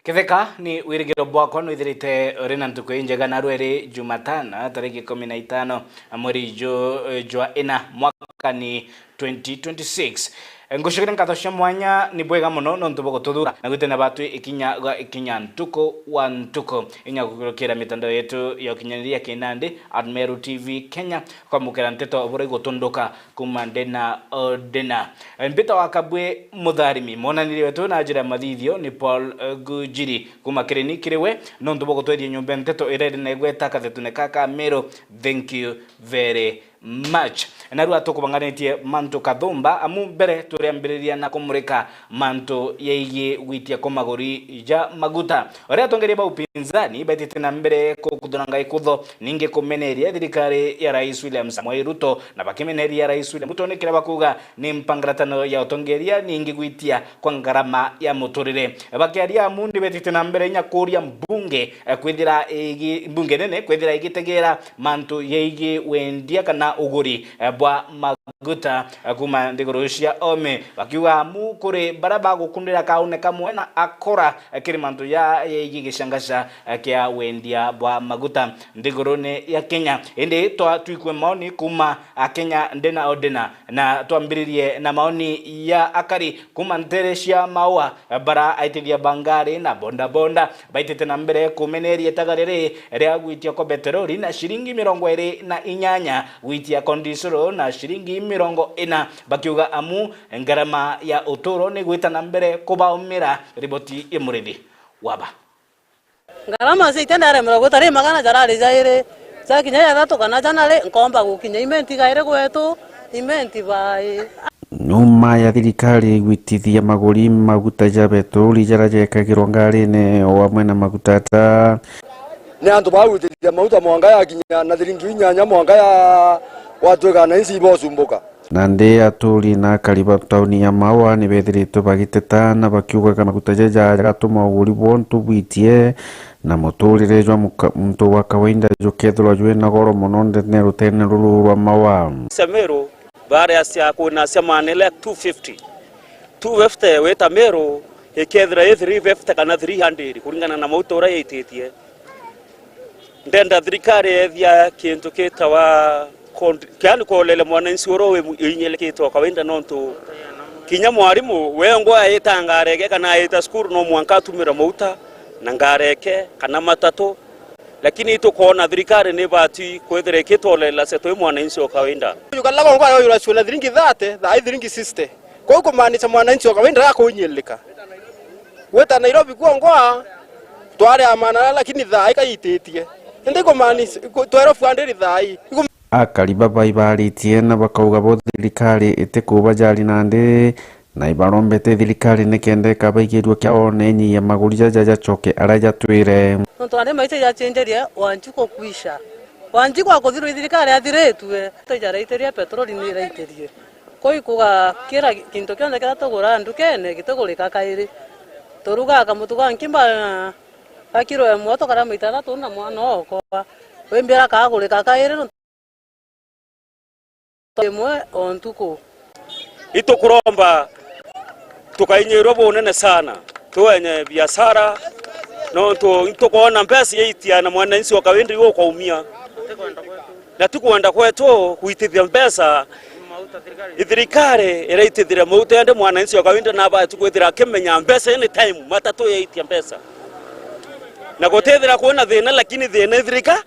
Kitheka ni wirigiro bwakwa nwithirite rina ntuku njega na rweri Jumatano tariki 15 mweri jwa ina mwaka ni 2026. Ngushikira nkatosha mwanya ni bwega muno no ntubo gututhura na gwitena batu ikinya ntuko wa ntuko inya gukira mitandao yetu ya kinyaniria kinandi Admeru TV Kenya kwa mukira nteto bure gutunduka kumandena odena mbita wakabwe mutharimi monanire wetu na njira mathithio ni Paul Gujiri kuma kirewe no ntubo gutweria nyumba nteto irede na igweta kathetune kaka Meru. Thank you very much. Na rua tukubanganitie manto kathumba amu mbere turiambiriria na kumurika manto yeigi gwitia komagori ja maguta oria tongeria ba upinzani betite na mbere kukuthuranga ikutho ninge kumeneria thirikari ya Rais William Samoei Ruto na bakimeneria ya Rais William Ruto nikira bakuga ni mpangaratano ya utongeria ninge gwitia kwa ngarama ya muturire bakiaria amundi betite na mbere nya kuria mbunge kwithira igi mbunge nene kwithira igitegera manto yeigi wendia kana uguri bwa maguta kuma ndigoroshia ome bakiwa mu kuri baraba gukundira kaune kamwe na akora kirimanto ya yigishangasha kia wendia bwa maguta ndigorone ya Kenya ende twikwe maoni kuma Kenya ndena odena na twambiririe na maoni ya akari kuma ntereshia maua bara aitithia bangari na bonda baitete na mbere kumeneria tagarere ria gwitia ko petroli na shilingi 28 gwitia kondisoro na shilingi 40 bakiuga amu ngarama ya uturo ni gwita na mbere kubaumira riboti imurithi waba ngarama sitendare 30 magana jarari jaire zakinya ya gato kana janale nkomba gukinya imenti gaire gwetu imenti bai Numa ya thirikari gwitithia maguri maguta ja petroli jarajekagirwo ngari-ini o amwe na maguta ta ni antu bagwitithia maguta mwanga ya kinya na thiringi 8 mwanga ya watwega na isi bosumbuka nande aturi na kariba tauni ya Maua ni bethirito bagiteta na bakiugaga maguta jaja gatuma uguri bontu bwitie na muturire jwa muntu wa kawaida jukethirwa jwe na goro muno ndene rutene ruru rwa Maua Meru bare asia kuna semanele 250 weta Meru ikethira 350 kana 300 kuringana na mautora yititie ndenda thirikari ethia kintu kitawa kiani kolele mwananchi orowe inyele kitwa kawaida nonto kinya mwarimu wengo ayitangareke kana ayita skuru no mwanka tumira mauta na ngareke kana matatu lakini ito kona thirikari ni bati kwethire kitolela seto mwananchi wa kawaida yukalaga ngwa yura shula thiringi 30 tha thiringi 60 kwa kumaanisha mwananchi wa kawaida yako unyeleka weta Nairobi kwa ngwa tware amana lakini tha ikayititie ndi kumaanisha twero fuandiri thai akariba baibaritie na bakauga bo thirikari itikuba jari nande na ibarombete thirikari nikende kabaigirwo kia onenyi ya maguri jaja choke araja twire nto ane maite ya chenjeria wanjuko kuisha wanjiko akothirwo thirikari athiretwe tajareiteria petroli ni reiterie koi kuga kira kinto kionde kira togora ndukene gitogorika kairi toruga kamutuga nkimba akiro ya moto kara mitara tuna mwana oko wembera kagorika kairi temwe ontuko ito kuromba tukainyerwa bonene sana tuwenye biashara no to kuona mpesa yitia na mwananchi wa kawaida yuko kaumia na tukwenda kwetu kuitithia mpesa thirikari iraitithira mauta ende mwananchi wa kawaida na ba tukwithira kimenya mpesa any time matatu yitia mpesa na gotethira kuona thina lakini thina thirika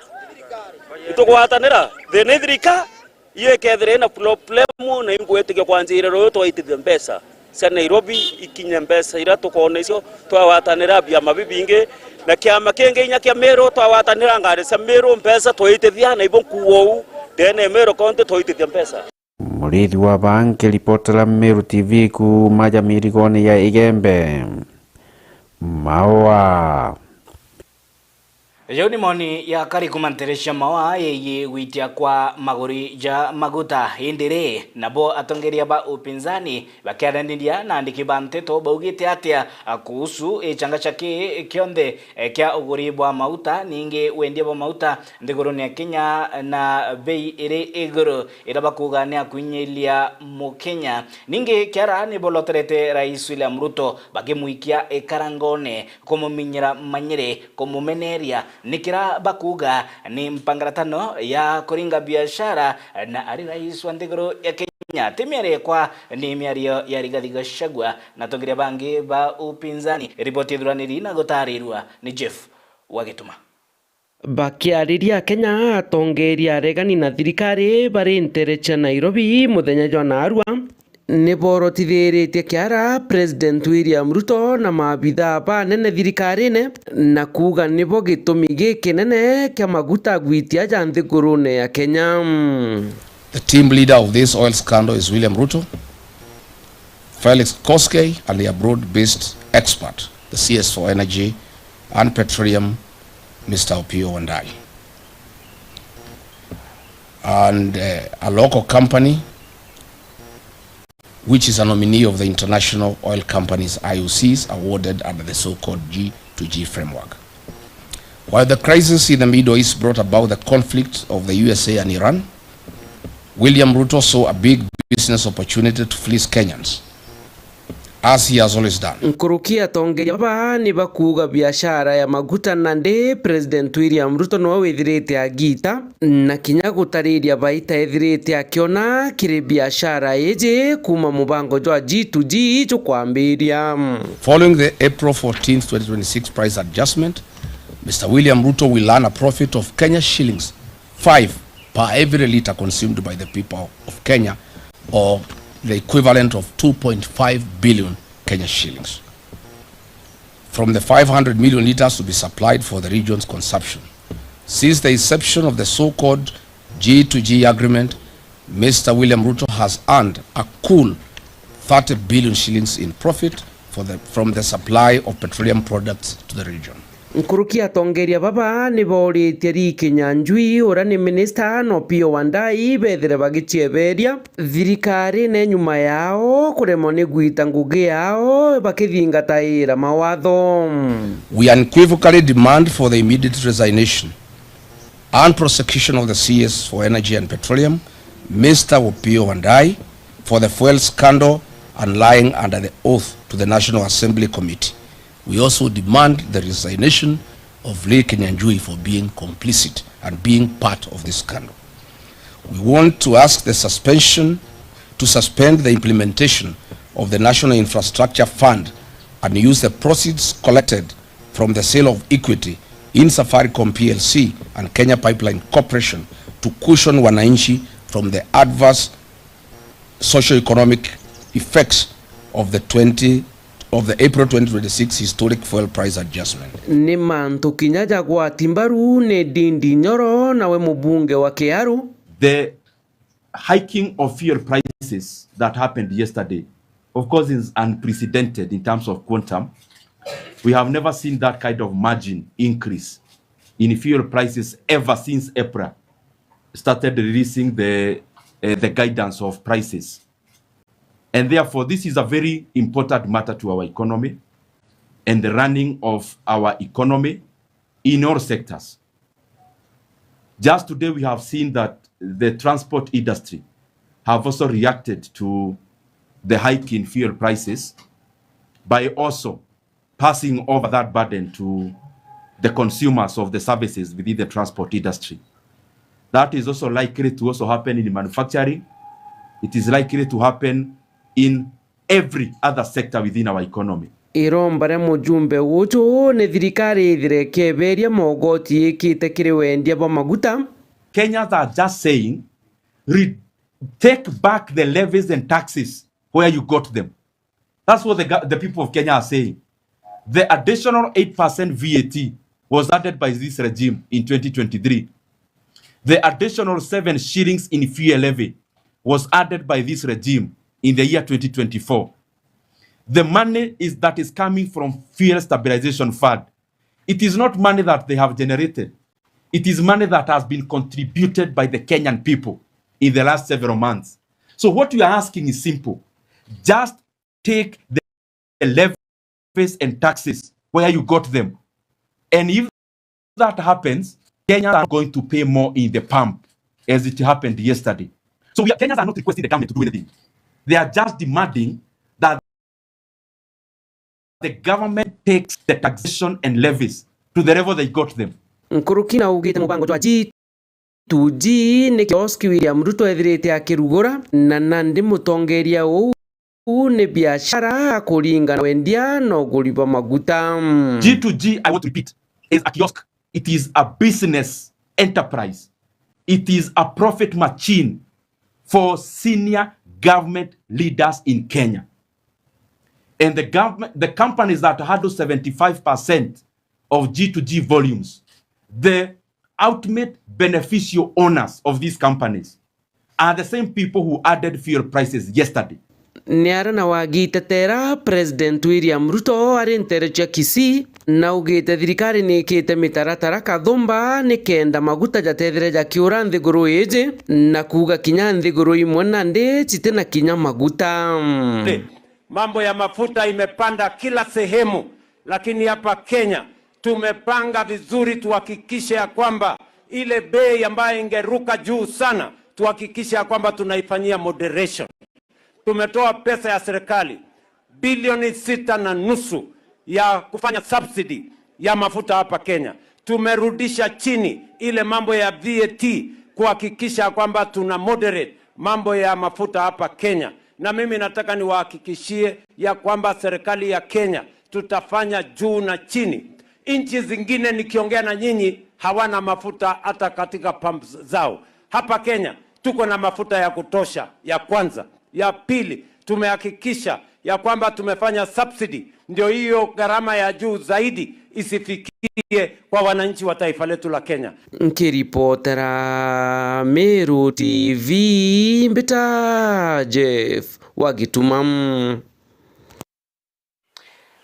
tukwatanira thina thirika iye kethire na problemu na ingwetike kwanjira ro twaitithia mpesa sa Nairobi ikinya mpesa ira tukone icio twawatanira bia mabibinge na kiama kenge inya kia Meru twawatanira ngari sa Meru mpesa twaitithia na ibo kuou dene Meru konte twaitithia mpesa murithi wa banki reportera Meru TV ku maja mirigone ya Igembe Maua Yo ni moni ya kari kumanteresha mawa yeye witia kwa maguri ja maguta indire nabo atongeria ba upinzani bakiarandiria na ndikibante to baugite atia kuhusu changa chake kionde kya uguri bwa mauta ninge wendie bwa mauta ndigoroni ya Kenya na bei ire iguru irabakuga ne akunyelia mu Kenya ninge kyara ni boloterete Rais William Ruto bagemuikia ekarangone kumuminyira manyire kumumeneria nikira bakuga ni mpangaratano ya kuringa biashara na ari rais wa ndigoro ya Kenya temiare kwa ni miario ya Rigathi Gachagua na tongiria bangi ba upinzani ripoti dhuraniri na gutarirwa ni Jeff Wagituma. Bakiariria Kenya atongeria regani na thirikari bari nterecha Nairobi muthenya jwa narua niborotithiritie kiara President William Ruto na maabitha banene thirikarine na kuga nibo gitumi gikinene kia maguta gwitia ja nthigurune ya Kenya. The team leader of this oil scandal is William Ruto, Felix Koskei, and their broad-based expert, the CS for Energy and Petroleum, Mr. Opiyo Wandayi, and a local company which is a nominee of the International Oil Companies IOCs awarded under the so-called G2G framework. While the crisis in the Middle East brought about the conflict of the USA and Iran, William Ruto saw a big business opportunity to fleece Kenyans, as he has always done. Nkurukia tongeria baba ni bakuga biashara ya maguta nande President William Ruto no withirite agita na kinya gutariria baita ethirite akiona kiri biashara eje kuma mubango jwa G2G jo kwambiria. Following the April 14, 2026 price adjustment, Mr. William Ruto will earn a profit of Kenya shillings 5 per every litre consumed by the people of Kenya, or the equivalent of 2.5 billion Kenya shillings, from the 500 million liters to be supplied for the region's consumption. Since the inception of the so-called G2G agreement, Mr. William Ruto has earned a cool 30 billion shillings in profit from the supply of petroleum products to the region. Nkurukia tongeria baba ni boritie Ricky Nyanjui ura ni minister no Opiyo Wandayi bethere bagichieberia thirikari ne nyuma yao kuremo ni gwita ngugi yao bakithingataira mawatho. We unequivocally demand for the immediate resignation and prosecution of the CS for Energy and Petroleum, Mr. Opiyo Wandayi, for the fuel scandal and lying under the oath to the National Assembly Committee. We also demand the resignation of Ricky Nyanjui for being complicit and being part of this scandal. We want to ask to suspend the implementation of the National Infrastructure Fund and use the proceeds collected from the sale of equity in Safaricom PLC and Kenya Pipeline Corporation to cushion wananchi from the adverse socio-economic effects of the April 2026 historic fuel price adjustment. Ni mantu kinyaja kwa timbaru ne Ndindi Nyoro nawe mubunge wa Kiaru. The hiking of fuel prices that happened yesterday, of course, is unprecedented in terms of quantum. We have never seen that kind of margin increase in fuel prices ever since April started releasing the guidance of prices. And therefore, this is a very important matter to our economy and the running of our economy in all sectors. Just today, we have seen that the transport industry have also reacted to the hike in fuel prices by also passing over that burden to the consumers of the services within the transport industry. That is also likely to also happen in manufacturing. It is likely to happen in every other sector within our economy. Irombare mujumbe wucho ne thirikari thirekeberia mogoti ikite kiri wendia ba maguta. Kenyans are just saying, take back the levies and taxes where you got them. That's what the people of Kenya are saying. The additional 8% VAT was added by this regime in 2023. The additional 7 shillings in fuel levy was added by this regime in the year 2024. The money that is coming from Fuel Stabilization Fund It is not money that they have generated. It is money that has been contributed by the Kenyan people in the last several months. So what we are asking is simple. Just take the levies and taxes where you got them. And if that happens, Kenyans are going to pay more in the pump, as it happened yesterday. So Kenyans are not requesting the government to do anything. They are just demanding that the government takes the taxation and levies to the level they got them. Nkurukina ugite mubango jwa G2G ni kioski William Ruto ethirite akirugura na nandi mutongeria uu ni biashara kuringana wendia no gulipa maguta. G2G, I want to repeat, is a kiosk. It is a business enterprise. It is a profit machine for senior government leaders in Kenya. And the companies that handle 75% of G2G volumes, the ultimate beneficial owners of these companies are the same people who added fuel prices yesterday. Niara na wagitetera President William Ruto arinterecha Kisii na ugite thirikari ni ikite mitaratara kathumba ni kenda maguta jatethereja kiura nthiguru iji na kuga kinya nthiguru imwe na ndi chitina kinya maguta. Mambo ya mafuta imepanda kila sehemu, lakini hapa Kenya tumepanga vizuri tuhakikishe ya kwamba ile bei ambayo ingeruka juu sana tuhakikishe ya kwamba tunaifanyia moderation. Tumetoa pesa ya serikali bilioni 6.5 ya kufanya subsidy ya mafuta hapa Kenya. Tumerudisha chini ile mambo ya VAT kuhakikisha kwamba tuna moderate mambo ya mafuta hapa Kenya. Na mimi nataka niwahakikishie ya kwamba serikali ya Kenya tutafanya juu na chini. Nchi zingine nikiongea na nyinyi hawana mafuta hata katika pumps zao. Hapa Kenya tuko na mafuta ya kutosha, ya kwanza. Ya pili, tumehakikisha ya kwamba tumefanya subsidy, ndio hiyo gharama ya juu zaidi isifikie kwa wananchi wa taifa letu la Kenya. Nkiripotera Meru TV Mbita Jeff Wagitumam.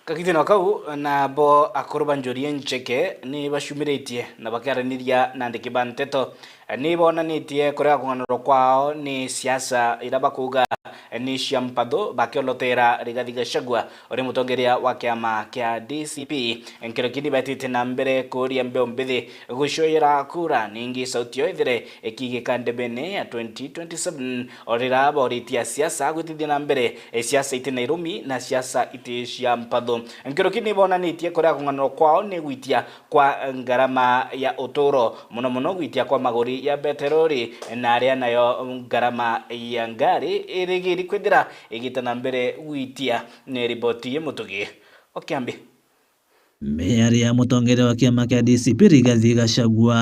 Kakithino kau na bo akorban jorien cheke ni bashumiretie na bakaraniria na ndikibanteto ni bonanitie korea kunganoro kwao ni siasa iraba kuga ni shampado bakiolotera Rigathi Gachagua ore mutongeria wa kiama kia DCP enkirokini batite na mbere kuria mbeo mbithi gushoyera kura ningi sautio ithire ekigikande bene ya 2027 orira boritia siasa gutithia na mbere siasa ite Nairobi na siasa ite shampado enkirokini bonanitie korea kunganoro kwao ni gwitia kwa ngarama ya utoro muno gwitia kwa magori ya beterori na aria nayo ngarama ya ngari irigiri kwendera igitana mbere gwitia ni riboti mutugi okiambi. Mĩario ya mũtongoria wa kĩama kĩa DCP Rigathi Gachagua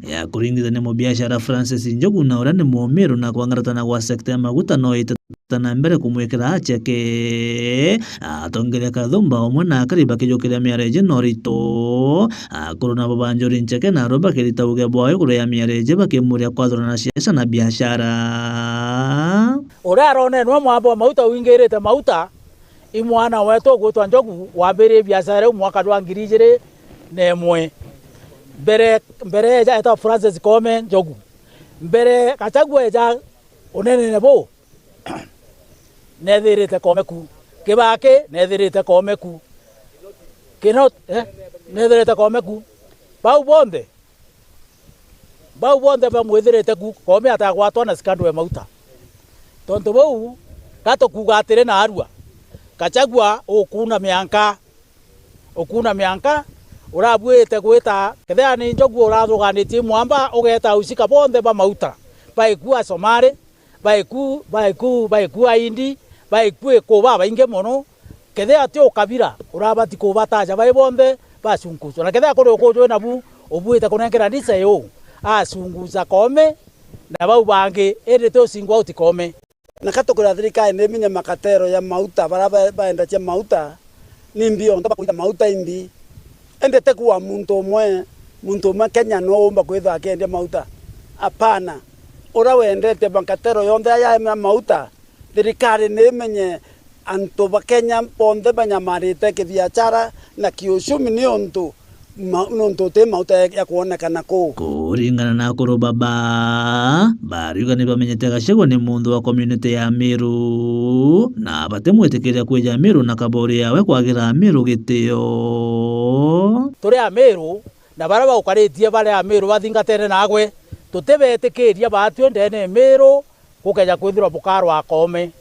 ya kũringithania mũbiacara Francis Njuguna ũrĩa nĩ mũũmĩrũ na kwangaratana gwa sekta ya maguta no ĩtetana mbere kũmwĩkĩra cheke atongoria kathumba ũmwe na kariba kĩjũkĩrĩa mĩareje no rito kũrũna babanjũri ncheke na roba kĩrita uge bwayo kũrĩa mĩareje bakĩmũria kwathũrana ciaca na biashara ũrĩa aronenwo mwambo wa mauta wingĩrĩte mauta imwana wetu gwitwa Njogu wambere biashara mwaka wa 2021 mbere eja eta Francis Kome Njogu mbere Gachagua eja unene nebo nethirite Komeku Kibaki nethirite Komeku Kinot nethirite Komeku bau bonde bamwithirite ku Kome atagwatwa na skandwe mauta tondu bau gato kugatire na Arua Gachagua ukuna mianka urabwite gwita kethia ni Njogu urathuganitie mwamba ugeta usika bonde ba mauta baikua Somali baiku aindi baikue kuba bainge mono kethia ti ukabira urabati kubataja bai bonde basunguzo na kethia kuri ukujwe nabu ubwite kunengera ndise yo asunguza Kome na bau bangi edete usingwa uti Kome na katokora thirikari nĩ menye makatero ya mauta bara baenda cia mauta ni mbio ntaba kuita mauta imbi endete kuwa muntu umwe Kenya no umba kwitha akende mauta apana ora wendete makatero yonthe ya mauta thirikari nĩ menye antu ba Kenya ponthe banyamarite kibiashara na kiuchumi ni untu te mauta ya kuonekana ku kuringana na akuru baba bariuga ni bamenyete Gachagua ni mundu wa community ya Meru na batemwitikiria kweja Meru na kabori yawe kwagira Meru gitio turi a Meru na bara baukaritie bare a Meru bathingatene nagwe tutebetikiria batwe ndene Meru kukeja kwithirwa bukaro akome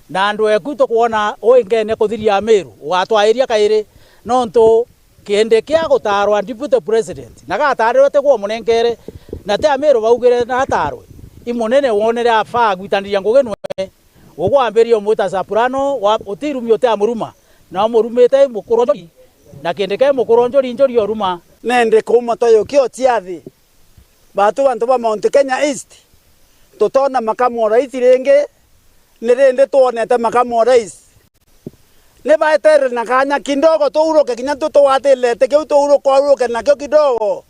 na andu eku tukuona oingene kuthiria Meru ugatwairia kairi nontu kende kia gutarwa deputy president na gatarwe tegwo munengere na te Meru baugire na atarwe imunene wonere afa gwitaniria ngugenwe ugwamberio muta Soprano wa utirumio te amuruma na murumete mukuronjori na kende ke mukuronjori njori oruma nende kuma toyo kio tiathi batu bantu ba Mount Kenya East tutona makamu wa rais renge nirende tuonete makamu wa rais ne baetere na kanya kidogo tuuroke kinya tutowatelete keu tuuroke na kio kidogo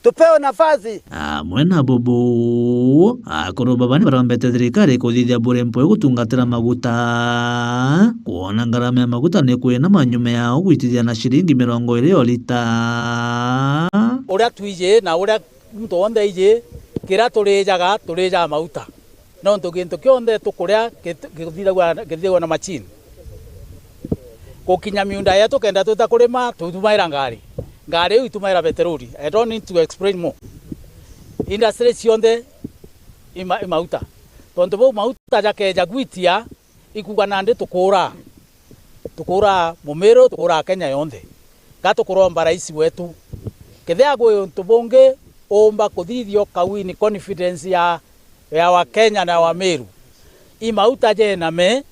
tupewe nafasi mwena bobo akoro baba ni barambete thirikari kuthithia burempo gutungatira maguta kuona ngarama ya maguta ni kwina manyume yao gwitithia na shilingi 20 o lita uria twije na uria mtu wonde ije kira turijaga mauta no ntugintu kionde tukuria githigwa na machine kukinya miunda yetu kenda tutakurima tutumaira ngari iu itumaira petroli. I don't need to explain more. Industry cionde imauta tondu bo mauta jakeja gwitia ikuga nande tukura Mumeru tukura Kenya yonthe gatukuromba rais wetu kethia gwe ntubonge omba kuthithio kawini confidence ya wa Kenya na wa Meru imauta jename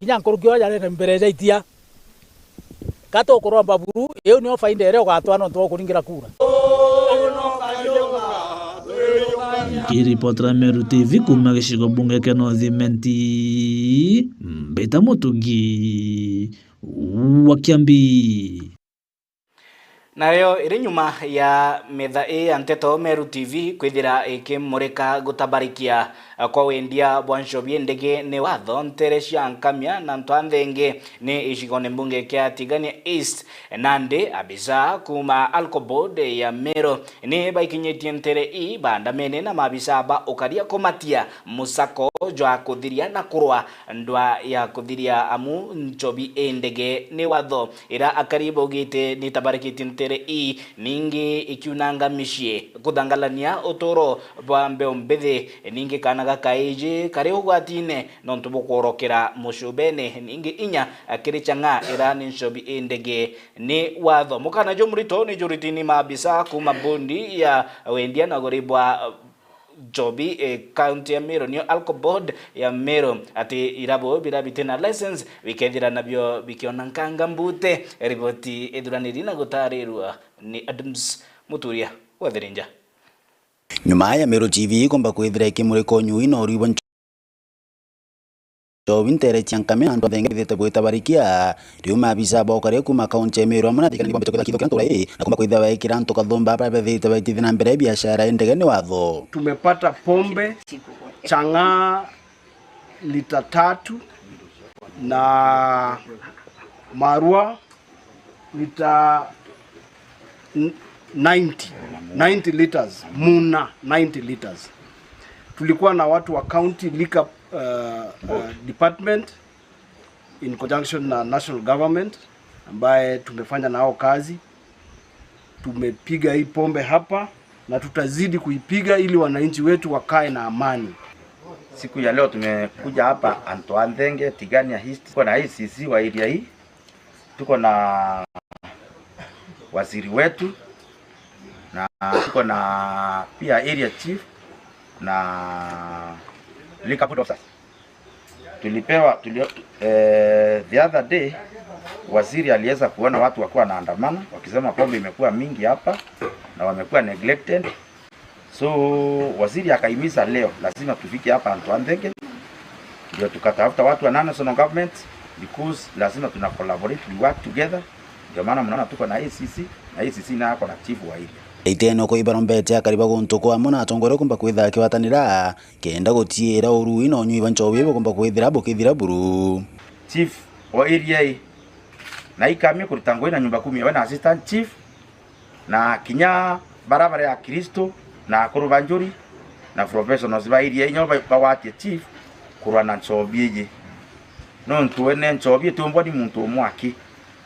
kinya nkurugio yare mbere jaitia gato kuromba buru iyo ni ofainde ere gatwana ntwo kuringira kura Kiripotera Meru TV kuma gicigo bunge kia North Imenti Mbeta Mutungi wa Kiambi. Nayo iri nyuma ya metha anteto Meru TV kwithira ikimurika gutabarikia kwa wendia bwanshobie ndege ne watho nterecia nkamia na ntwanthenge ni ishigone mbunge kia Tigania East nande abisa kuma Alcobod ya Meru ni baikinyetie ntere bandamene na mabisa ba ukaria komatia musako jwa kuthiria na kurwa ndwa ya kuthiria amu nchobi ndege ni watho ira akaribo gite ni tabarikitie ntere ningi ikiunanga mishie kudhangalania utoro bwa mbeombethe ningi kanaga kaije kare ugwatine nontu bukorokera mushubene ningi inya akirichanga irani nshobi ndege ni watho mukana jo murito ni juritini mabisa kuma bondi ya wendia na goribwa jobi county ya Meru ni Alcobod ya Meru ati irabo birabitena license wikethira nabyo bikiona nkanga mbute riboti eduraniri na gutarirwa ni Adams Muturia wa Thirinja. Nyuma ya Meru TV komba kwithira ikimuriko nyui no ribo Wintere chankame ando thenge thete gwitabarikia riu mabisa bokare kuma kaunti ya Meru amana thikani kwambete kwitha kitho rai na kuma kwitha waikira nto kathomba hapa thete baitithina mbere biashara ndege ni watho. Tumepata pombe changa lita 3 na marua lita 90 liters muna 90 liters. Tulikuwa na watu wa county liquor department in conjunction na national government ambaye tumefanya nao kazi. Tumepiga hii pombe hapa na tutazidi kuipiga ili wananchi wetu wakae na amani. Siku ya leo tumekuja hapa Antoanthenge Tigania East. Tuko na ICC wa area hii. Tuko na waziri wetu na tuko na pia area chief na liquor officers. Tulipewa the other day waziri aliweza kuona watu wakiwa naandamana wakisema pombe imekuwa mingi hapa na wamekuwa neglected. So waziri akaimiza leo lazima tufike hapa Antoanthenge ndio tukatafuta watu wa national government because lazima tuna collaborate, we work together. Ndio maana mnaona tuko na ACC na ACC na yako na chief wa area. iteno ko ibarombete akariba guntu kwa mona atongore kumba kwitha kiwatanira kenda gutiira uru ino nyu ibanchobe kumba kwithira bukithira buru chief wa area na ikamia kurutango ina nyumba 10 wana assistant chief na kinya barabara ya Kristo na kurubanjuri na professionals ba area inyo ba wati chief kurwana nchobieje no ntuene nchobie tumbo ni muntu omwaki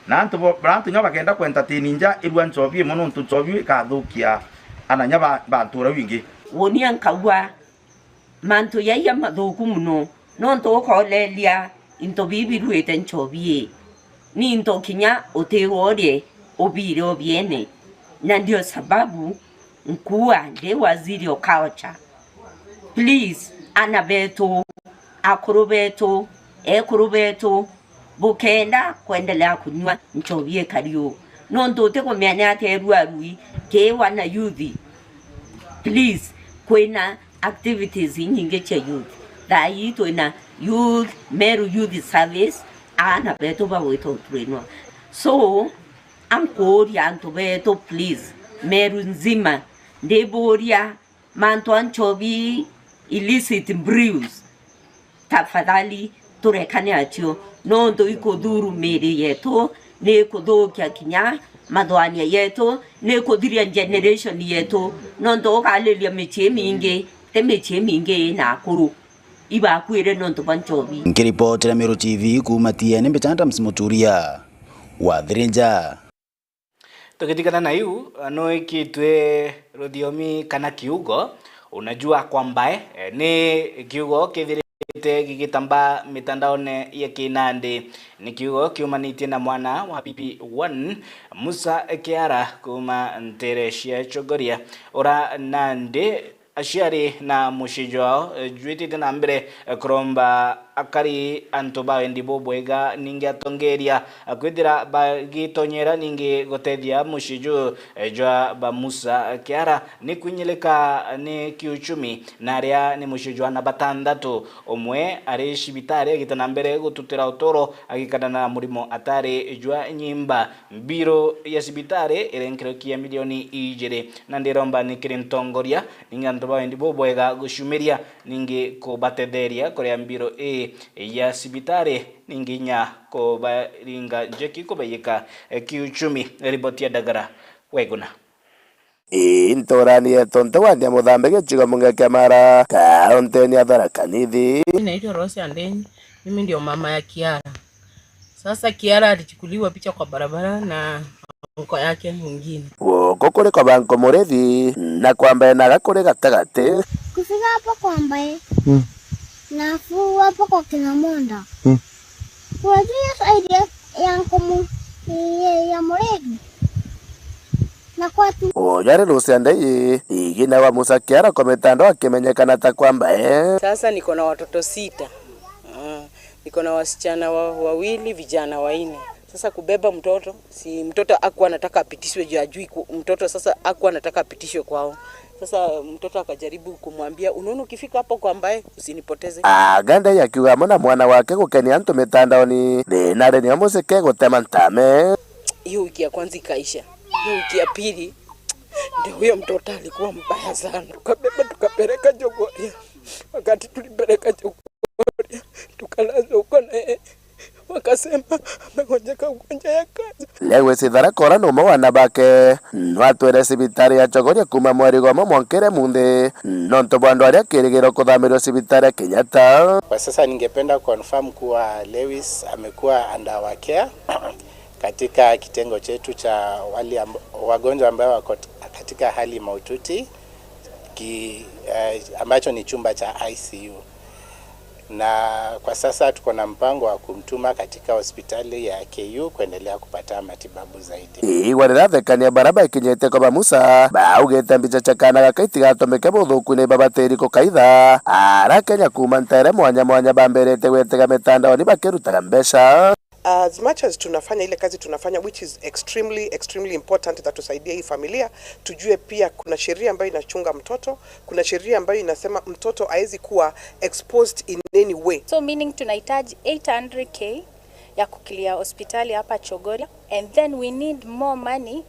na antu brantu nyoba kenda kwenta tininja irwa nchobie mono ntu nchobie kathukia ananya bantura wingi wonia nkawa mantu yaya mathuku muno no ntu kolelia into bibiru ete nchobie ni into kinya oteorie obire obiene na ndio sababu mkuu ndiye waziri wa culture. Please anabeto akurubeto ekurubeto bukenda kuendelea kunywa nchobie kario no ndote ko myanya aterua rui ke wana youth. Please kwena activities nyingi cha youth da yito na youth meru youth service anabeto ba weto treno so amkoria antobeto please meru nzima ndeboria manto anchobi illicit brews tafadhali turekane atio no ndo ikodhuru meri yetu ne kodhokia kinya madhwania yetu ne kodhiria generation yetu no ndo kalelia meche mingi na kuru iba kwire no ndo banchobi nkiripoti la Meru TV kumatia nembe chanda msimuturia wa Thirinja tukitikana na yu no ikitwe rodiomi kana kiugo unajua kwamba ni kiugo kithirite gigitamba mitandaone ya Kinandi ni kiugo kiumanitie na mwana wa PP1 Musa Kiara kuma Nteresia Chogoria ora Nandi aciari na mushijwa juitite na mbere kuromba akari antoba endibo bwega ninge atongeria akwithira bagitonyera ninge gotethia mushiju jwa ba Musa Kiara ni kunyeleka ni kiuchumi na ria ni mushijwa na batandatu omwe ari shibitare gitana mbere gututira utoro agikana na murimo atari jwa nyimba mbiro ya shibitare irenkrokia milioni ijere na ndiromba ni kirintongoria ninge antoba endibo bwega gushumiria ninge ko batetheria korea mbiro ya sibitare ninginya ko baringa jeki ko bayika kiuchumi ripoti ya Dagara Weguna intorani ya tonto wandia mudhambe gichigo munga kamara kaunti ya Tharaka Nithi. Naitwa Rose Andeni, mimi ndio mama ya Kiara. Sasa Kiara alichukuliwa picha kwa barabara na mko yake mwingine woko kule kwa banko Murethi na kwamba na gakore gatagate kufika hapo kwamba nafu hapo kwa kina Monda unajua idea yangu ya Murethi na kwa tu oyare Rose Andei igina wa Musa Kiara kwa mitandao akimenyekana ta kwamba sasa niko na watoto 6 niko na wasichana wawili vijana 4. Sasa kubeba mtoto si mtoto akuwa anataka apitishwe juu ajui mtoto sasa akuwa anataka apitishwe kwao. Sasa mtoto akajaribu kumwambia unaona ukifika hapo kwa ambaye usinipoteze. Ganda yakiwa mwana mwana wake gukenia ntu mitandaoni nare ni amuseke gutema ntame. Hiyo wiki ya kwanza ikaisha. Hiyo wiki ya pili ndio huyo mtoto alikuwa mbaya sana. Tukabeba tukapeleka Chogoria. Wakati tulipeleka Chogoria tukalaza huko naye wakasema amegonjeka ugonjwa ya kansa. Lewe sidhara kora no mwana bake nwatwere sibitari ya Chogoria kuma mweri gwa mwankere munde nonto bando aria kirigiro kuthamirwo sibitari ya Kenyatta. Kwa sasa ningependa confirm kuwa Lewis amekuwa under our care katika kitengo chetu cha wale wagonjwa ambao wako katika hali mahututi ambacho ni chumba cha ICU. Na kwa sasa tuko na mpango wa kumtuma katika hospitali ya KU kuendelea kupata matibabu zaidi. Warirathekania baraba ikinyete kwa Musa baugete mbica chakana gakaiti gatomeke buthuku ni babateri ko kaitha ara Kenya kuma ntere mwanya bamberete gwetega mitandao ni bakirutaga mbeca. As much as tunafanya ile kazi tunafanya, which is extremely important, that tusaidie hii familia, tujue pia kuna sheria ambayo inachunga mtoto, kuna sheria ambayo inasema mtoto haezi kuwa exposed in any way. So meaning tunahitaji 800k ya kukilia hospitali hapa Chogoria, and then we need more money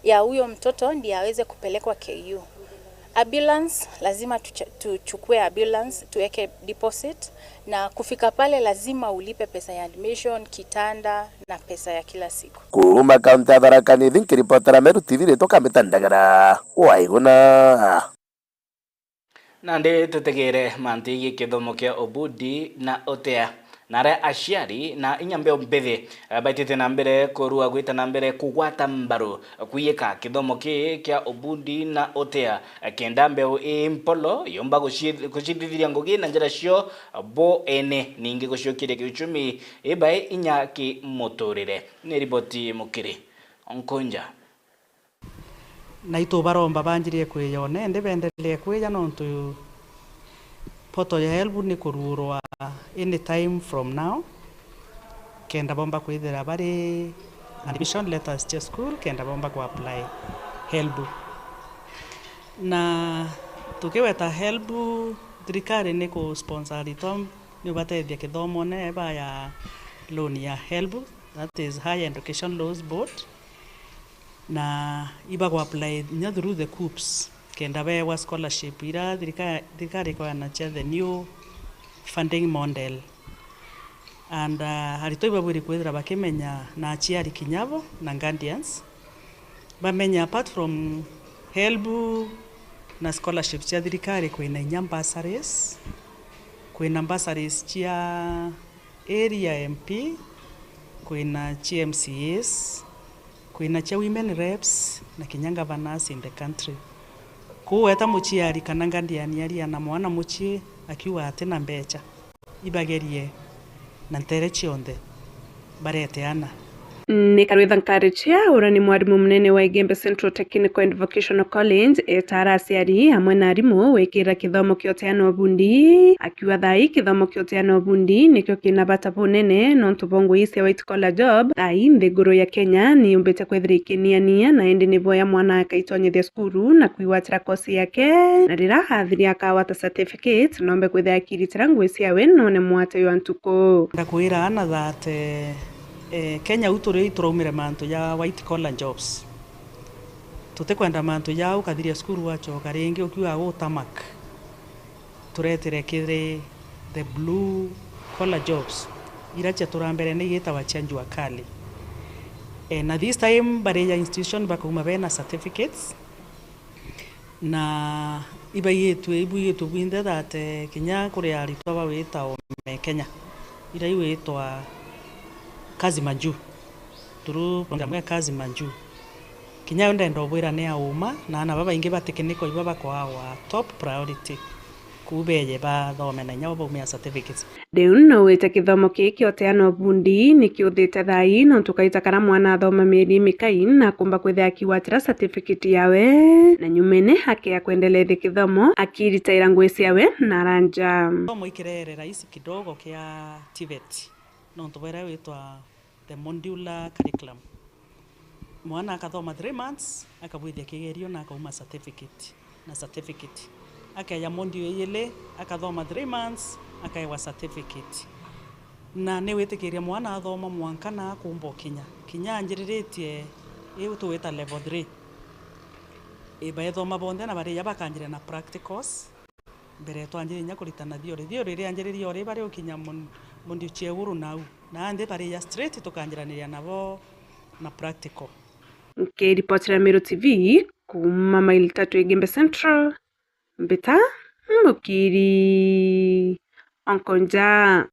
ya huyo mtoto ndiye aweze kupelekwa KU. Ambulance lazima tuchukue ambulance, tuweke deposit, na kufika pale lazima ulipe pesa ya admission, kitanda na pesa ya kila siku. Kuma kaunti ya Tharaka Nithi nikiripotera Meru TV rĩtwa Mitandagara Waiguna. Nandi tutegere mantigi kithomo kia Obudi na Otea nare aciari na inyambeo mbethi baitite na mbere kurua gwita na mbere kugwata mbaru kuyika kithomo kia Obudi na Otea kenda mbeo impolo yomba gucithithiria ngugi na njira cio bo ene ningi guciukire kiuchumi ibae inya ki muturire. Ni riboti mukiri onkonja na itu baromba banjirie kwiyone ndi bendelee kwiya nontu poto ya HELB ni kururwa any time from now kenda bomba kwithira bari admission letters to school kenda bomba ku apply HELB na tukiweta HELB thirikari ni ku sponsor itom ni bateithia kithomo ne ba ya loan ya HELB, that is Higher Education Loans Board, na iba ku apply nya through the COOPS kenda bewa scholarship ira thirikari kwa na the new funding model and harito ibaburi kwethira bakimenya na aciari kinyabo na guardians bamenya apart from HELB na scholarship cia thirikari kwina inya bursaries, kwina bursaries cia area MP, kwina CMCAs, kwina cia women reps na kinya governors in the country. Kuweta muciari kana guardian yaria na mwana muci akiwa atena mbecha ibagerie na ntere cionthe bareteana. Ni Karwitha Nkarechia ura ni mwarimu munene wa Igembe Central Technical and Vocational College etara aciari hamwe na arimu wikira kithomo kia uteano bundi akiwa thai kithomo kia uteano bundi nikio kina bata bunene nontu bongo isi white collar job thai nthiguru ya Kenya ni umbite kwethira ikiniania na endi ni boya mwana akaitonyethia skuru na kuiwatira kosi yake na rira hathiria akawata certificate nombe kwithira akiritira ngui ciawe none mwate yo antuko ndakwira ana that Kenya uturi turaumire mantu ya white collar jobs tutekwenda mantu ya ukathiria skuru wachoka ringi ukiwa gutamak turetire kire the blue collar jobs iracha turambere ni gitawa chanjwa kali na this time bareya institution bakuma bena certificates na ibu yetu bwinde that Kenya kure aritwa bawita o Kenya ira iwitwa kazi manju turu program ya kazi manju Kinya ndendo bwira ne auma na ana baba inge batekiniko ibaba kwa wa top priority kubeje ba thome na nyao bomia certificates Riu no wite kithomo kiki oteano bundi nikiuthite thai no tukaita kana mwana thoma mieri mikai na kumba kwithia akiwatira certificate yawe na nyumene haki ya kuendelea kithomo akiritaira ngui ciawe na ranja thomo ikirere rahisi kidogo kia TVET no tubera witwa the modular curriculum mwana akathoma 3 months akabwithia kigerio na akauma certificate akaya module ile akathoma 3 months akaiwa certificate na ni witikiria mwana athoma mwanka na kumbo kinya anjiriretie tuwita level 3 baethoma bonde na bari yabakanjire na practicals mbere twanjirinya kuritana theory ri anjiririo ri bari ukinya mundi cheguru nau na ande bari ya straight tukanjiraniria nabo na practical. Ripotera Meru TV kuma maili 3 Igembe Central Mbita Mukiri Onkonja.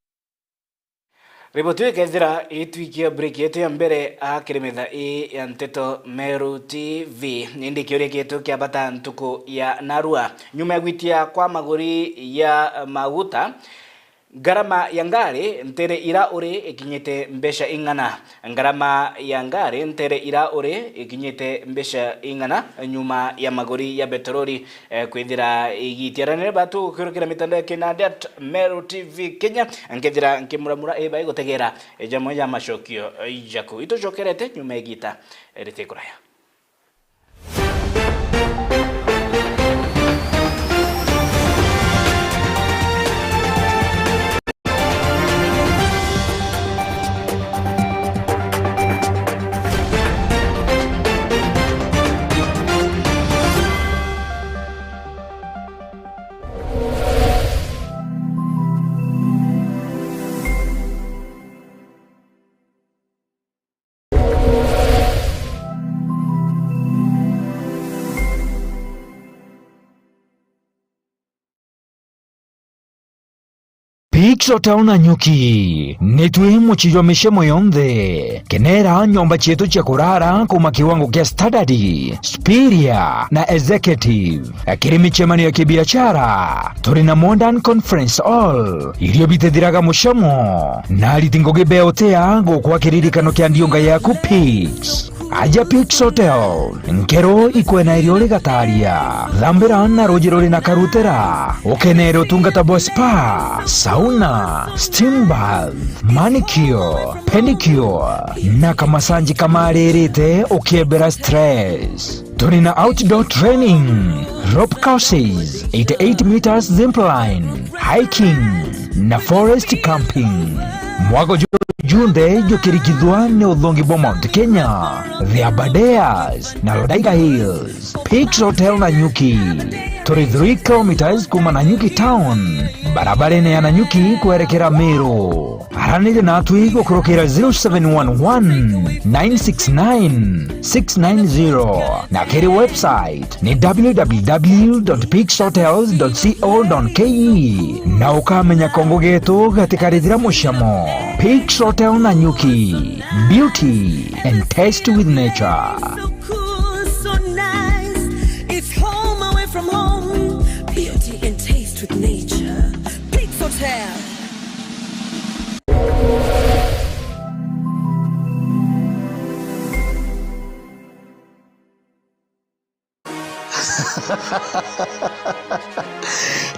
Riboti ikethira itwikia break yetu ya mbere akiremetha ya Nteto Meru TV nindi kiuria gitu kia bata ntuku ya narua nyuma ya gwitia kwa maguri ya maguta Garama ya ngari ntere ira uri ikinyete mbesha ingana. Garama ya ngari ntere ira uri ikinyete mbesha ingana nyuma ya magori ya petroli kwithira igitiaranire batu kirukira mitandao ya Kinadet Meru TV Kenya ngethira nkimuramura eba igotegera jamwe ya mashokio jaku itojokerete nyuma igita ritekuraya. Peaks Hotel Nanyuki nitwi muchijwa mishemo yonthe kenera nyomba chetu cha kurara kuma kiwango kia standard, Superior na Executive. Akiri michemani ya kibiashara turi na Modern Conference Hall iliyobitethiraga mushemo na litingo gibeotea gukwa kiririkano kia ndionga yaku Peaks. Aja Peaks Hotel nkero ikwena iriori gataria thambira na rojirori na karutera ukenero tungata bo spa, sauna, steam bath, manicure, pedicure na kamasanji kamarerete ukiebera stress. Turina outdoor training, rope courses, 88 meters zipline, hiking na forest camping. Mwago junde jokirikidwa ne udhongi bo Mount Kenya, The Aberdares na Lodaiga Hills. Peaks Hotel Nanyuki, 33 kilometers kuma Nanyuki town, barabara ya Nanyuki kuerekera Meru. Haranire natwi gukurukira 0711-969-690 na kiri website ni www.peakshotels.co.ke na ukamenya kongo getu gatikarithira mushamo. Peaks Hotel Nanyuki, beauty and taste with nature. So nice, it's home away from home, beauty and taste with nature. Peaks Hotel.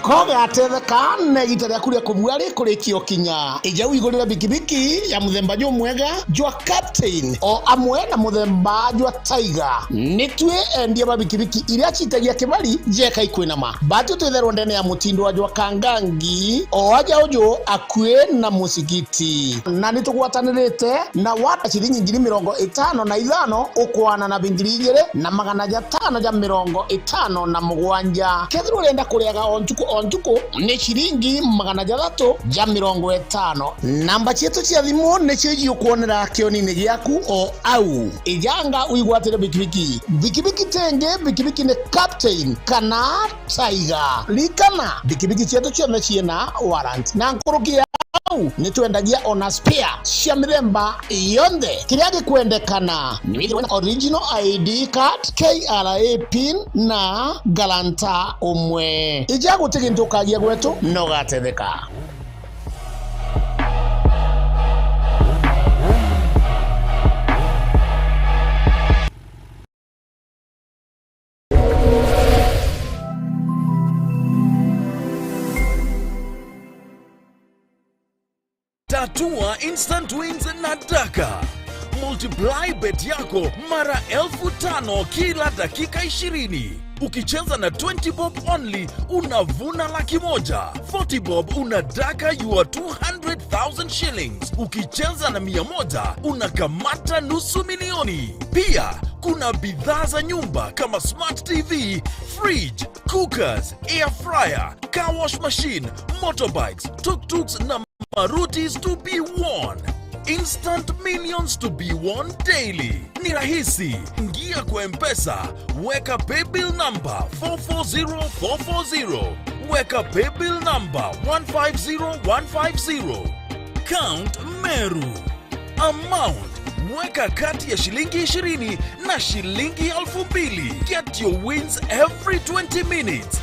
Koga atetheka ne gitaria kuria kubwari kurikio kinya ijau igurira bikibiki ya muthemba jo mwega jwa Captain o amwe na muthemba jwa Tiger nitwe endie babikibiki iria chitagia kibali jeka ikwinama batu twetherwo ndene ya mutindo wa jwa Kangangi o aja ojo akwe na musigiti na nitugwatanirite na wata chiringi 55 ukwana na 2,557 kethiro urenda kuriaga ontuko ni chiringi 350. Namba chetu cia thimu ni chiji ukuonera kioni-ini giaku o au ijanga uigwatire bikibiki tenge bikibiki ni Captain kana Tiger likana bikibiki chetu ciothe ciena warrant na nkurukia au nitwendagia ona spare cia mithemba yonthe kiria gikwendekana ni withwe original ID card, KRA pin na galanta umwe ijagu tigintukagia gwetu no gatetheka. Tatua instant wins na Daka. Multiply bet yako mara 5,000 kila dakika 20. Ukicheza na 20 bob only unavuna 100,000. 40 bob unadaka your 200,000 shillings. Ukicheza na 100 unakamata $500,000. Pia kuna bidhaa za nyumba kama smart TV, fridge, cookers, air fryer, car wash machine, motorbikes, tuk-tuks na Marutis to be won. Instant millions to be won daily. Ni rahisi. Ingia kwa M-Pesa, weka paybill number 440440. Weka paybill number 150150. Count Meru. Amount, weka kati ya shilingi 20 na shilingi 2,000. Get your wins every 20 minutes.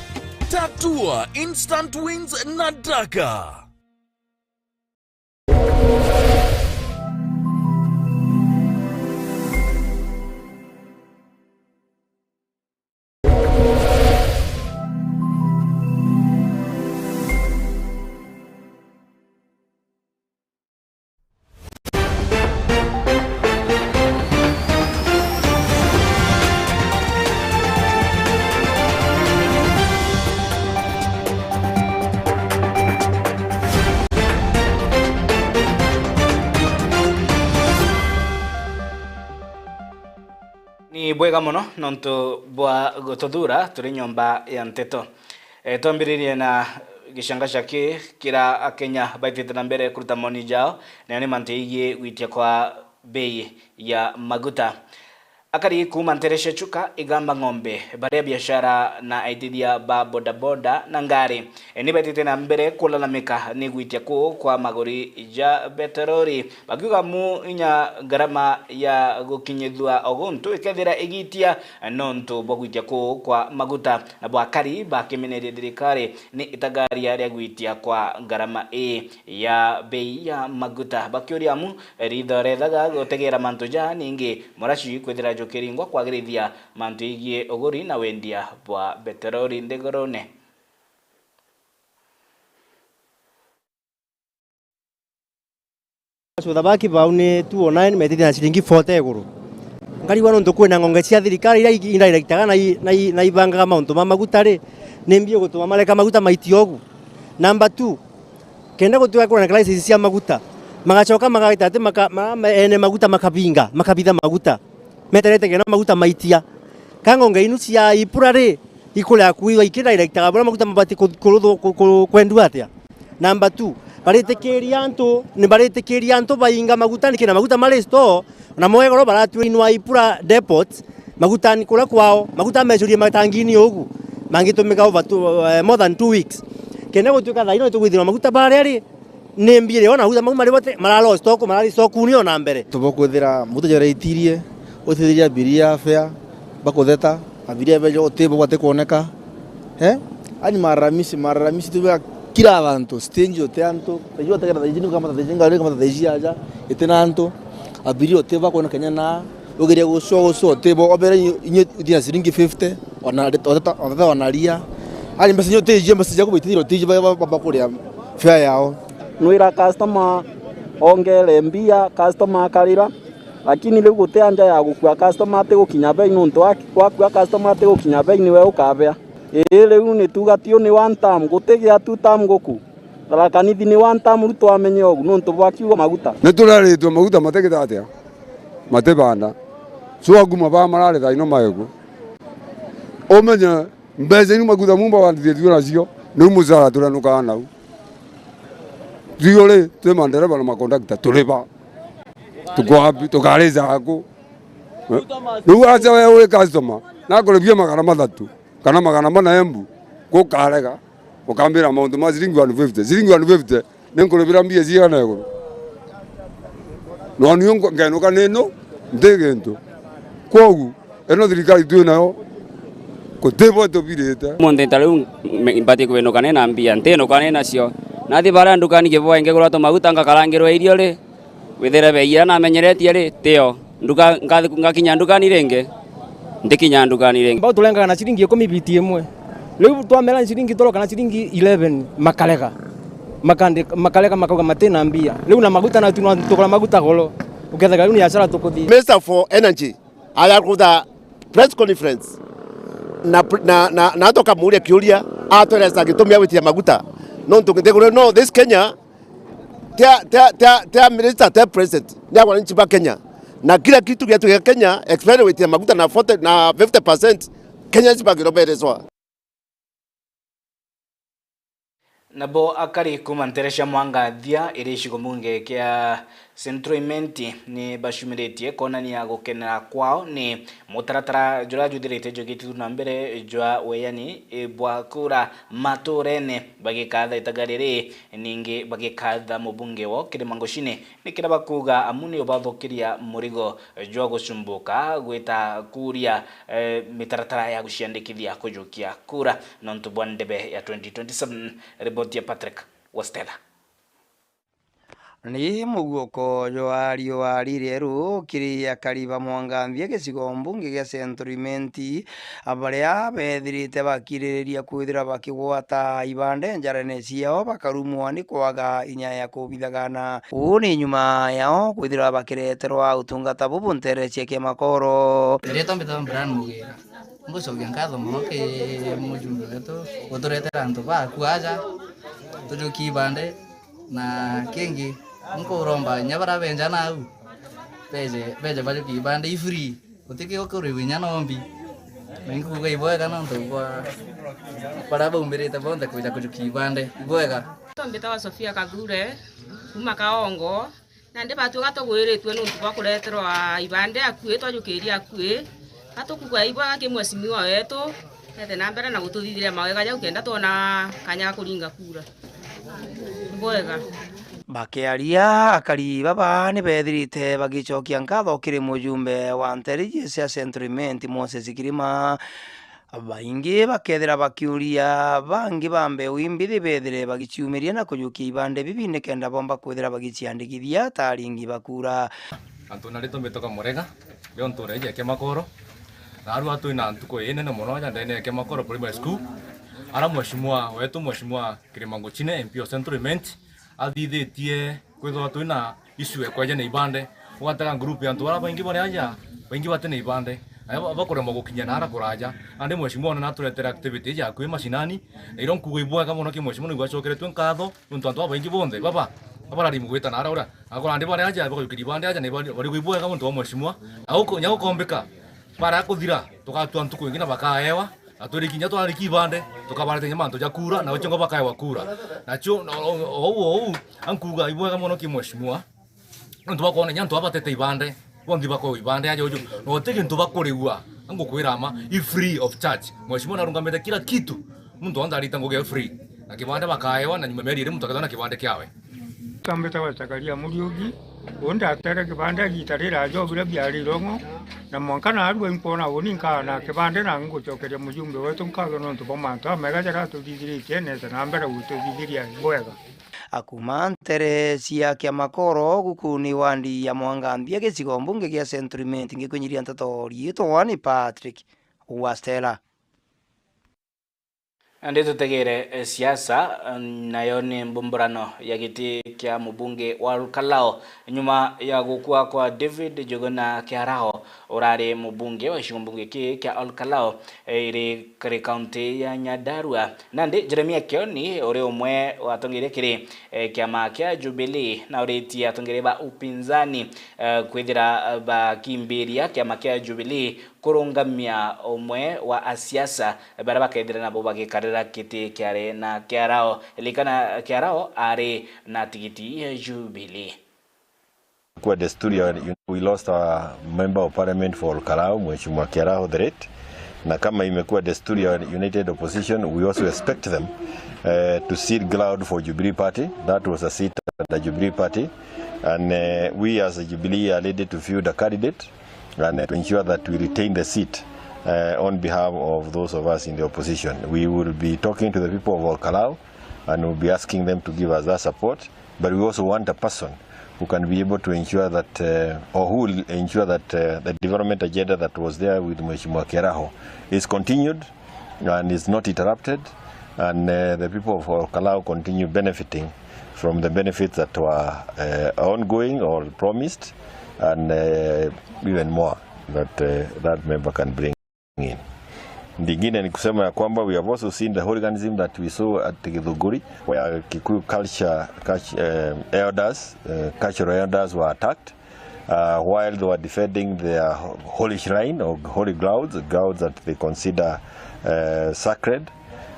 Tatua instant wins na Daka. Ni bwega muno nontu bwa gututhura turi nyomba ya nteto twambiririe na gicanga caki kira akenya baithite na mbere kuruta moni jao na ni mantigie gwitia kwa bei ya maguta akari kumanteresha chuka igamba ng'ombe baada biashara na aidithia ba bodaboda na ngari nibetite na mbere kulalamika ni gwitia kwa magori ja beterori bakiuga mu inya garama ya gukinyithua oguntu ikethira igitia nontu bogwitia kwa maguta na bwakari bakimeneria thirikari ni itagaria ria gwitia kwa garama ya bei ya maguta bakiuria mu rithorethaga gutegera mantu ja ningi morashi kwethira jokeringwa kwagirithia mantu igie ogori na wendia bwa beterori ndegorone. Sothabaki baune 209 metete na shilingi 40 eguru ngari wano ndo kwena ngonge cia thirikari ira iraitaga na ibangaga mauntu ma maguta ri nimbie gutuma maleka maguta maitiogu. Number 2 kenda gutuga kuna crisis cia maguta magacoka magaita ati ene maguta makabitha maguta meterete gena maguta maitia kangonge inu cia ipura ri ikula kuiwa ikira iraitaga bora maguta mabati kwendua atia. Number 2 baritekeria antu bainga maguta nikina maguta mali store na mwegoro baratwe inwa ipura depot maguta ni kula kwao maguta mejurie matangini ogu mangitumika over more than 2 weeks kene gutuka thaino tugwithira maguta bare ri nimbire ona huza maguta mali bote maralo stock marali stock ni ona mbere tubokwithira mutu jereitirie utithiria biria fare bakutheta abiria bejo otebo gwate kuoneka ani maramisi tuba kila abantu stage oteanto tajua tagara tajini kama tajinga kama tajia aja etenanto abiria oteba kuona Kenya na ogeria goso otebo obere inye dia shilingi 50 ona wanalia ali mbese nyote je mbese jago bitiro tije baba kuria fare yao nwira customer ongere mbia customer akarira lakini leo guteanja ya gukua customer ate gukinya bei nuntu wakua customer ate gukinya bei niwe ukabea leo ni tugatio ni one time gutegia two time goku rakanithi ni one time ruto amenye ogu nuntu bwakiugo maguta neturaritwe maguta mategeta atia matebana so aguma ba marare thaino maego omenya mbeze ni maguta mumba wandithie thiora cio ni muzara turanuka nau thiore te mandereba na makondakta tuliba tukwapi tukareza ako ni acha wewe customer na kulipia magana mathatu kana magana mana embu gukarega ukambira maundu ma shilingi 150 ninkulipira mbia ciana iguru no ni ngenuka nino ndigento kogu eno thirikari tu nayo kutebo tobirete monde talu mbati kuenuka nena mbia nteno kanena cio nathi bara ndukani kiboa ingegura to maguta ngakarangirwa irio ri withire beira na menyeretie ri tio nduka ngakinya ndukani renge ndikinya ndukani renge bao tulenga na shilingi 10 biti imwe leo twamela shilingi toroka na shilingi 11 makaleka makauga matena mbia leo na maguta na tunatoka maguta golo ukethaga leo ni biashara tukuthi. Minister for Energy ayakuda press conference na toka muria kiuria atweleza gitumia witia maguta no this Kenya tia minister tia president ndia wananchi ba Kenya na kila kitu kia Kenya expire witia maguta na 40 na 50% Kenya zibagiroberezwa nabo akari kumanteresha mwangathia irishigo munge kia Central Imenti ni bashumiretie konania gukenera kwao ni mutaratara jura judirete jogitu na mbere jwa weyani bwa kura maturene bagikatha itagarire ningi bagikatha mubunge wo Kilimangoshine nikira bakuga amuni obathokiria murigo jwa gucumbuka gwita kuria mitaratara ya guciandikithia kujukia kura nontu bwandebe ya 2027 report ya Patrick Wastela ni muguoko jwa riwa rireru kiria kariba mwangathia gicigo mbunge gia Central Imenti abaria bethirite bakiriria kwithira bakigwata ibande njarene ciao bakarumwa ni kwaga inya ya kubithagana uni nyuma yao kwithira bakireterwa utungata bubuntere cheke makoro Reto mbeta mbran mugira ngucokia ngatho muno ki mujumbe wetu uturetera antu bakuaja tujuki ibande na kingi nkuromba nyabara benja nau beje bali kibande ifree utiki okuri winya nombi ninkuga iboega nonto kwa para bombereta bonda kuja kibande iboega tombeta wa Sofia Kagure kuma Kaongo na ndi batu gatogwiritwe nuntu bwa kureterwa ibande akue twajukiria akue gatukugwa ibwa kimwesimiwa wetu ete na mbere na gututhithiria mawega jau kenda tona kanya kuringa kura bwega bakiaria akari baba ni bethirite bagicokia ngatho kiri mujumbe wa Nteriji cia Centriment Moses Kirima baingi bakethira bakiuria bangi bambe wimbithi bethire bagichiumiria na kujukia ibande bibine kenda bomba kwethira bagichiandikithia taringi bakura antuna rito metoka murega yo ntureje ke makoro na aru atu ina ntuko ine na mono ndene ke makoro primary school ara mweshimwa wetu mweshimwa Kirimango Chine MP Centriment athithitie kwithwa atu ina isue kwaje na ibande ugataka group ya antu ara baingi bari aja baingi batene ibande bakorema gukinya nara kuraja ande mweshimwa na turetera activity ya kwi mashinani iro nkugo ibwa kama no ki mweshimwa ni gwacokeretwe nkatho nuntu antu baingi bonde baba abara rimugwita nara ura akora ande bari aja bakuyukiri ibande aja ni bari kuibwa kama ntu mweshimwa auko nyago kombeka para kuthira tugatua ntuko ingina bakaewa aturikinya twariki ibande tukabarete nyamanto ja kura na uchongo bakaewa kura nacho ankuga ibwa kama no ki mweshimwa ntu bakone nyanto abatete ibande bondi bako ibande aje uju no tege ntu bakorewa angukwira ama free of charge mweshimwa narungamete kila kitu mtu anda alita ngoge free na kibande bakaewa na nyumemeri ire mtu akadana kibande kyawe tambeta watakaria muriugi onda atere kibande gitarira jobira byari rongo na mwankana arwe impona uninka na kibande na ngucokeria mujumbe wetu nkago no ntu bomanta megajara tudithiri kene na mbere utudithiria bwega akuma Ntere cia kia makoro gukuni wandi ya Mwangandia gicigo mbunge gia Centriment ngikwenyiria ntatori itwani Patrick Wastela ande tutegere siasa nayo ni mbumburano ya giti kia mbunge wa Olkalao nyuma ya gukua kwa David Jogona Kiarao urari mbunge wa shimbunge kia Olkalao iri kare county ya Nyandarua nande Jeremia Kioni uri umwe watongire kiri kiama kia Jubilee na uriti atongire ba upinzani kwithira ba kimbiria kiama kia Jubilee kurungamia umwe wa asiasa baraba kaidira na boba gikarira kiti kiare na Kiarao elikana Kiarao are na tikiti ya Jubilee kwa desturi we lost our member of parliament for Olkalao Mheshimiwa Kiarao the Ret na kama imekuwa desturi ya United Opposition we also expect them to seat ground for Jubilee Party. That was a seat at the Jubilee Party and we as a Jubilee are ready to field a candidate and to ensure that we retain the seat on behalf of those of us in the opposition. We will be talking to the people of Olkalao and we'll be asking them to give us that support, but we also want a person who can be able to ensure that or who will ensure that the development agenda that was there with Mheshimiwa Kiarao is continued and is not interrupted, and the people of Olkalao continue benefiting from the benefits that were ongoing or promised, and even more that that member can bring in. Ndingine ni kusema ya kwamba we have also seen the hooliganism that we saw at Githunguri where Kikuyu cultural elders were attacked while they were defending their holy shrine or holy grounds that they consider sacred.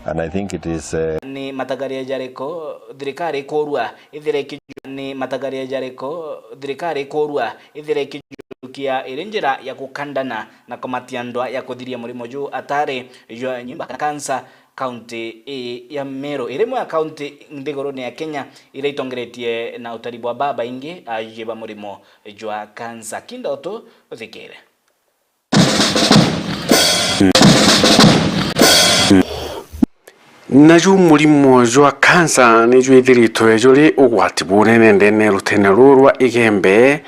And I think it is ni matagaria jareko thirikari korua ithire ni matagaria jareko thirikari korua ithire kijukia irinjira ya kukandana na kamati ndwa ya kuthiria murimo juu atare jo nyimba kansa county ya Meru irimo ya county ndigoroni ya Kenya ireitongeretie na utaribu wa baba ingi ajiba murimo jwa kansa kindoto uthikire naju murimo jwa kansa ni jwithiritwe juri ugwati bunene ndene rutene rurwa igembe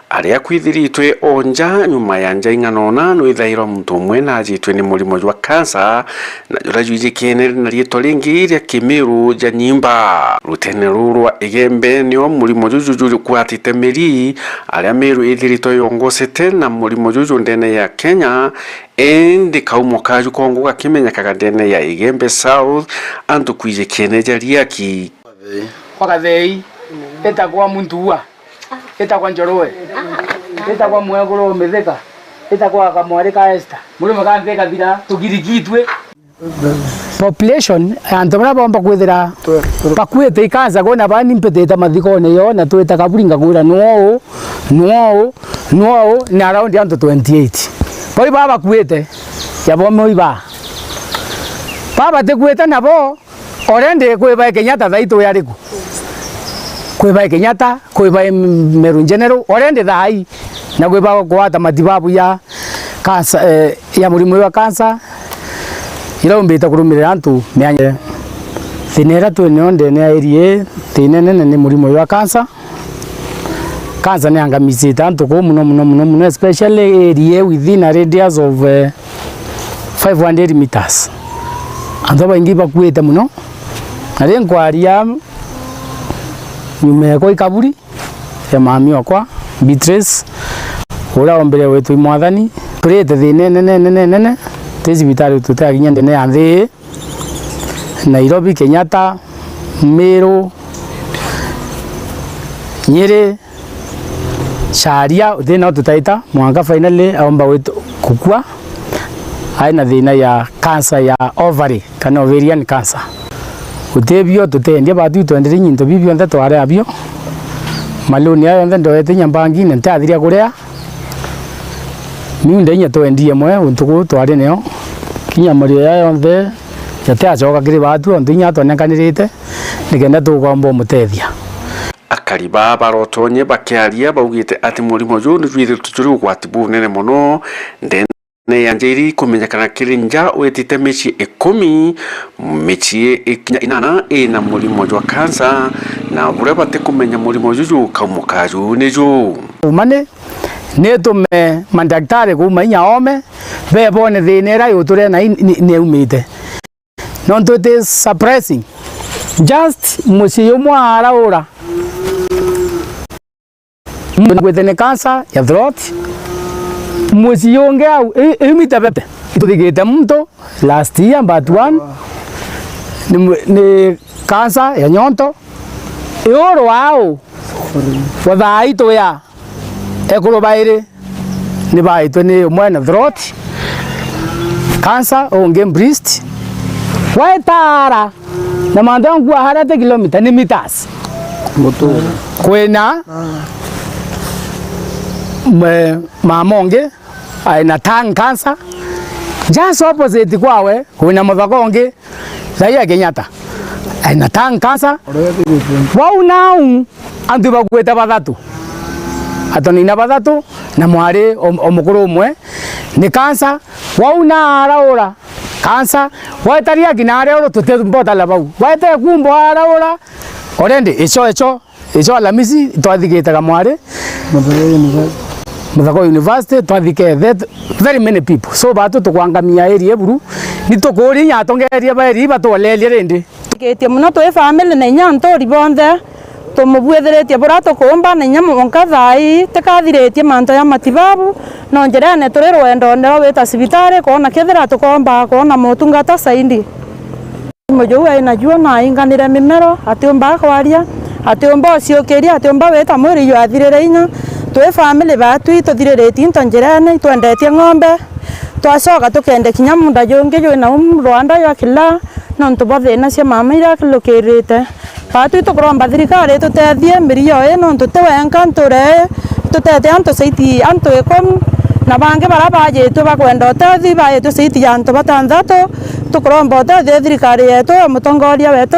aria kwithiritwe onja nyuma ya njainganona no ithairo muntu mwe na jitwe ni murimo jwa kansa na jura jwijikene na rieto ringi iria Kimiru ja nyimba rutene rurwa igembe nio murimo juju kwatite meri aria Meru ithiritwe yongosete na murimo juju ndene ya Kenya endi kaumo kaju kongo gakimenya kagadene ya Igembe South antu kwijikene jariaki kwagathei etagwa muntuwa etagwa njorowe etagwa mwegoro metheka etagwa kamwari ka Esther muri makantheka thira tugirigitwe population antu bara bomba kwithira bakwite ikanza gona bani mpetete mathikone yo na twita kaburinga kwira no na around antu 28 bari baba kwite ya bomo iba baba te kwita nabo orende kwiba Kenyatta thaitu yariku kwiba Kenyatta kwiba Meru General orende thai na kwiba kwata matibabu ya kansa ya murimu wa kansa ila umbita kurumirira antu myanya thinera tu nionde ne area tinene ne murimu wa kansa ni angamizi tanto ko muno especially area within a radius of 500 meters anto baingi bakwete muno ari nkwaria nyume ko ikaburi ya mami okwa Beatrice ura ombere wetu imwathani prete thinene tezibitari tutaginya ndene ya nthi Nairobi, Kenyatta, Meru, Nyeri, Sharia thina tutaita mwanga finally aomba wetu kukua aina thina ya cancer ya ovary kana ovarian cancer utebio tutendia batu twendere nyinto bibio nthe tware abio maluni ayo nthe ndoete nyambangi ntathiria kuria ni ndenya twendie mwe untuku tware neo kinya mario yayo nthe yate achoka kiri batu ntinya twanekanirite nikenda tugomba mutethia akariba barotonye bakiaria baugite ati murimo ju ni twithe tuturi ugwati bunene muno ndene yanjiri kumenyekana kirinja wetite mici 10 mici ikinya inana ina murimo jwa kansa na bure bate kumenya murimo juju kaumukaju neju umane netume mandaktari kumanya ome bebone thinera yuture na ne umite non to it is suppressing just musiyo mwara ora within cancer ya throat musiyo ngau imita bete tudigete mto last year but one ni cancer ya nyonto eoro wao wadhaito ya ekolo baire ni baito ni mwana throat cancer onge breast waitara na mandangu harate kilomita ni meters moto kwena mamonge aina tang cancer just opposite kwawe kuna muthakonge thaya Kenyatta aina tang cancer wau nau antu bakweta bathatu atonina bathatu na mwari omukuru umwe ni cancer wau na araura cancer waitaria kinare oro tutembota labau waite kumbo araura orende icho alamisi twathigitaga mwari Muthako University twathike very many people so batu tukwangamia area buru nitukuri nya tongeria bari batolelia rende ketie muno twe family na nya ntori bonde tumubuetheretie bura tukumba na nya monka thai tekathiretie manto ya matibabu no njerane turi rwendo ndero wita cibitari kona kethira tukomba kona motungata saindi mojo ina juo na inganire mimero atiomba kwaria atiomba ciokeria atiomba weta mwiri yo athirire inya twe family batu tuthireretie into njerane twendetie ng'ombe twacoka tukende kinya munda jonge jo na Rwanda yo kila no ntubothe cia mama ira kilukirite batu tukuromba thirikari tutethie mirio ino tutewenka nture tutete antu saiti antu ekom na bange bara bajetu bakwenda utethi bajetu saiti ya antu batanthatu tukuromba utethi thirikari yetu mutongoria wetu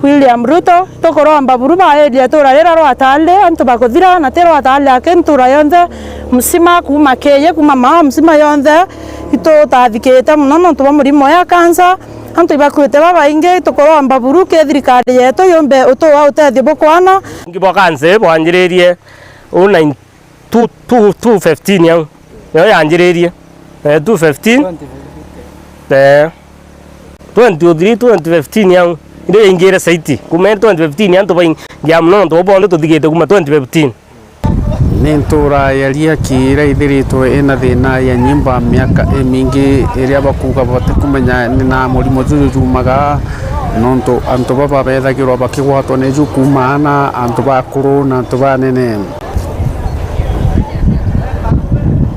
William Ruto tukuromba buru baedia turarira rwatale antu bakuthira na tero atale akentura yonthe musima kuma keye kuma mama musima yonthe ito tathikete muno no tuba murimo ya kansa antu bakwete babainge tukuromba buru ke thirikari yetu yombe utuwa utethi bukwana ngibo kanse bwanjiririe una 215 yao yanjiririe 215 2015 yao inde ingira saiti kuma 2015 antu bain jamno ndo bondo tuthigete kuma 2015 nintura yaria kira ithiritwo ina thina ya nyimba miaka mingi iria bakuga bate kumenya na murimo jujumaga nonto antu baba bethagirwo bakigwatwo ni jukumana antu bakuru na antu banene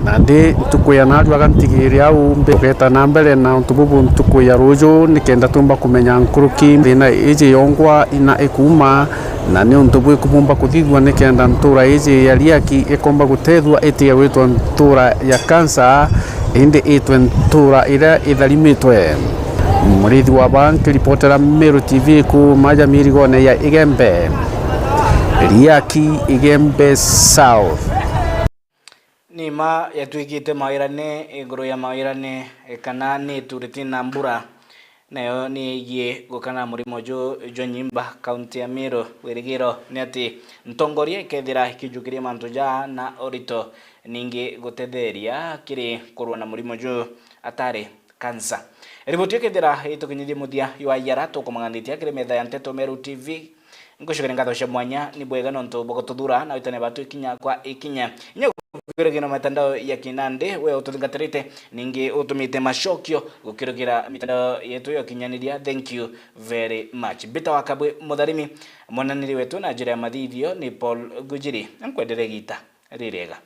na na ndi tukuya naru agantigiri au mbeta na mbere na tububu tukuya rujo nikenda tumba kumenya nkuruki thina iji yongwa ina ikuma na ni untubu ikumumba kuthithwa nikenda ntura iji ya riaki ikomba gutethwa itia witwa ntura ya kansa indi itwe ntura ira itharimitwe murithi wa banki ripotera Meru TV ku maja mirigone ya Igembe riaki Igembe South nima yatwikite mawirane iguru ya mawirane kana ni turiti na mbura nayo ni igie gukana murimo jo nyimba kaunti ya Meru wirigiro ni ati ntongoria ikethira kijukiria mantu ja na orito ningi gutetheria kiri kurwa na murimo jo atari kansa riboti ikethira itukinyithie muthia ywa yarato kumanganitia kiri metha ya Nteto Meru TV ngushukire ngatho cia mwanya ni bwega nonto bogotuthura na witane batu ikinya kwa ikinya gukirugina mitandao ya kinande we utungatirite ningi utumite mashokio gukirugira mitandao yetu ya kinyaniria. Thank you very much. Bita wakabwe mutharimi monaniri wetu na njira ya mathithio ni Paul Gujiri nkwenderea gita rirega.